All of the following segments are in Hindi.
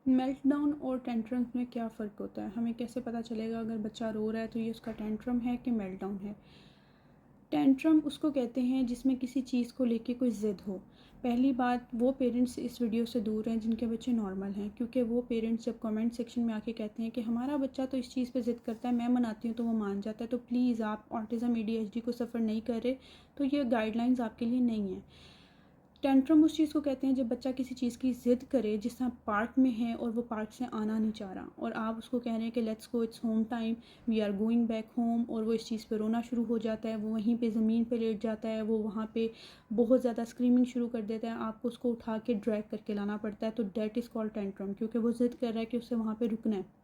मेल्टडाउन और टेंट्रम्स में क्या फ़र्क होता है? हमें कैसे पता चलेगा अगर बच्चा रो रहा है तो ये उसका टेंट्रम है कि मेल्टडाउन है? टेंट्रम उसको कहते हैं जिसमें किसी चीज़ को लेके कोई ज़िद हो। पहली बात, वो पेरेंट्स इस वीडियो से दूर हैं जिनके बच्चे नॉर्मल हैं, क्योंकि वो पेरेंट्स जब कमेंट सेक्शन में आके कहते हैं कि हमारा बच्चा तो इस चीज़ पे ज़िद करता है, मैं मनाती हूँ तो वो मान जाता है, तो प्लीज़ आप ऑटिज़म ADHD को सफ़र नहीं कर रहे, तो ये गाइडलाइंस आपके लिए नहीं है। टेंट्रम उस चीज़ को कहते हैं जब बच्चा किसी चीज़ की ज़िद करे, जिस तरह पार्क में है और वो पार्क से आना नहीं चाह रहा और आप उसको कह रहे हैं कि let's go, it's home time, we are going back home, और वो इस चीज़ पे रोना शुरू हो जाता है, वो वहीं पे ज़मीन पे लेट जाता है, वो वहाँ पे बहुत ज़्यादा स्क्रीमिंग शुरू कर देता है, आपको उसको उठा के ड्रैग करके लाना पड़ता है, तो डैट इज़ कॉल्ड टेंट्रम, क्योंकि वो ज़िद कर रहा है कि उससे वहाँ पर रुकना है।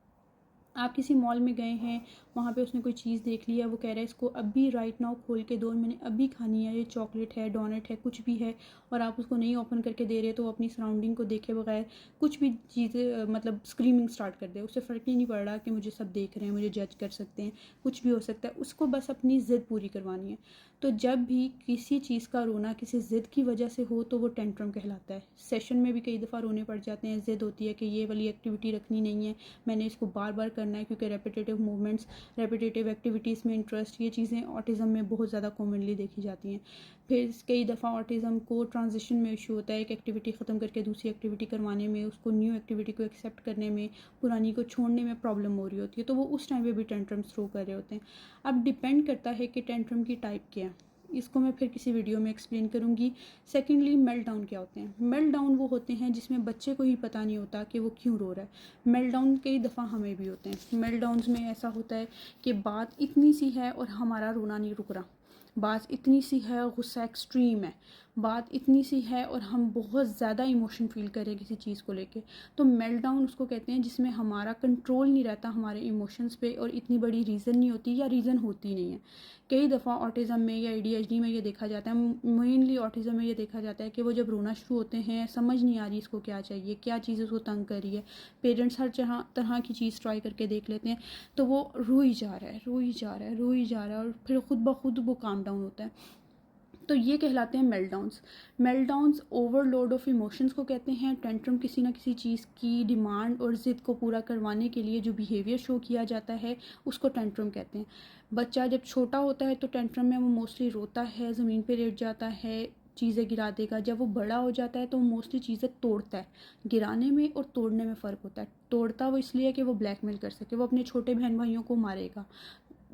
आप किसी मॉल में गए हैं, वहाँ पे उसने कोई चीज़ देख लिया, वो कह रहा है इसको अभी राइट नाउ खोल के दो, मैंने अभी खानी है, ये चॉकलेट है, डोनट है, कुछ भी है, और आप उसको नहीं ओपन करके दे रहे, तो वो अपनी सराउंडिंग को देखे बगैर कुछ भी चीज़ें मतलब स्क्रीमिंग स्टार्ट कर दे। उससे फ़र्क ही नहीं पड़ रहा कि मुझे सब देख रहे हैं, मुझे जज कर सकते हैं, कुछ भी हो सकता है, उसको बस अपनी ज़िद पूरी करवानी है। तो जब भी किसी चीज़ का रोना किसी ज़िद की वजह से हो तो वो टेंट्रम कहलाता है। सेशन में भी कई दफ़ा रोने पड़ जाते हैं, ज़िद होती है कि ये वाली एक्टिविटी रखनी नहीं है, मैंने इसको बार बार करना है, क्योंकि रेपिटेटिव मूवमेंट्स, रेपिटेटिव एक्टिविटीज़ में इंटरेस्ट, ये चीज़ें ऑटिज़म में बहुत ज़्यादा कॉमनली देखी जाती हैं। फिर कई दफ़ा ऑटिज़म को ट्रांजिशन में इशू होता है, एक एक्टिविटी ख़त्म करके दूसरी एक्टिविटी करवाने में, उसको न्यू एक्टिविटी को एक्सेप्ट करने में, पुरानी को छोड़ने में प्रॉब्लम हो रही होती है, तो वो उस टाइम पे भी टेंट्रम थ्रो कर रहे होते हैं। अब डिपेंड करता है कि टेंट्रम की टाइप क्या है, इसको मैं फिर किसी वीडियो में एक्सप्लेन करूँगी। सेकेंडली, मेल्टडाउन क्या होते हैं? मेल्टडाउन वो होते हैं जिसमें बच्चे को ही पता नहीं होता कि वो क्यों रो रहा है। मेल्टडाउन कई दफ़ा हमें भी होते हैं। मेल्टडाउन्स में ऐसा होता है कि बात इतनी सी है और हमारा रोना नहीं रुक रहा, बात इतनी सी है, गुस्सा एक्सट्रीम है, बात इतनी सी है और हम बहुत ज़्यादा इमोशन फील करें किसी चीज़ को लेके, तो मेल्टडाउन उसको कहते हैं जिसमें हमारा कंट्रोल नहीं रहता हमारे इमोशंस पे, और इतनी बड़ी रीज़न नहीं होती या रीज़न होती नहीं है। कई दफ़ा ऑटिज़म में या ADHD में ये देखा जाता है, मेनली ऑटिज़म में ये देखा जाता है कि वो जब रोना शुरू होते हैं, समझ नहीं आ रही इसको क्या चाहिए, क्या चीज़ उसको तंग कर रही है, पेरेंट्स हर तरह की चीज़ ट्राई करके देख लेते हैं, तो वो रो ही जा रहा है, रो ही जा रहा है, रो ही जा रहा है, और फिर खुद ब खुद वो काम डाउन होता है। तो ये कहलाते हैं मेल्टडाउन्स। मेल्टडाउन्स ओवरलोड ऑफ इमोशंस को कहते हैं। टेंट्रम किसी ना किसी चीज़ की डिमांड और ज़िद को पूरा करवाने के लिए जो बिहेवियर शो किया जाता है, उसको टेंट्रम कहते हैं। बच्चा जब छोटा होता है तो टेंट्रम में वो मोस्टली रोता है, ज़मीन पे लेट जाता है, चीज़ें गिरा देगा। जब वो बड़ा हो जाता है तो मोस्टली चीज़ें तोड़ता है। गिराने में और तोड़ने में फ़र्क होता है। तोड़ता वो इसलिए कि वो ब्लैकमेल कर सके, वो अपने छोटे बहन भाइयों को मारेगा।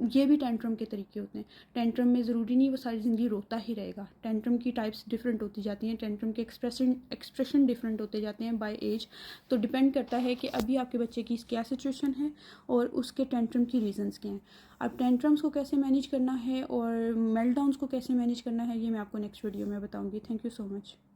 ये भी टेंट्रम के तरीके होते हैं। टेंट्रम में ज़रूरी नहीं वो सारी ज़िंदगी रोता ही रहेगा। टेंट्रम की टाइप्स डिफरेंट होती जाती हैं, टेंट्रम के एक्सप्रेशन डिफरेंट होते जाते हैं बाय एज। तो डिपेंड करता है कि अभी आपके बच्चे की क्या सिचुएशन है और उसके टेंट्रम की रीजंस क्या हैं। अब टेंट्रम्स को कैसे मैनेज करना है और मेल्टडाउन्स को कैसे मैनेज करना है, ये मैं आपको नेक्स्ट वीडियो में बताऊँगी। Thank you so much.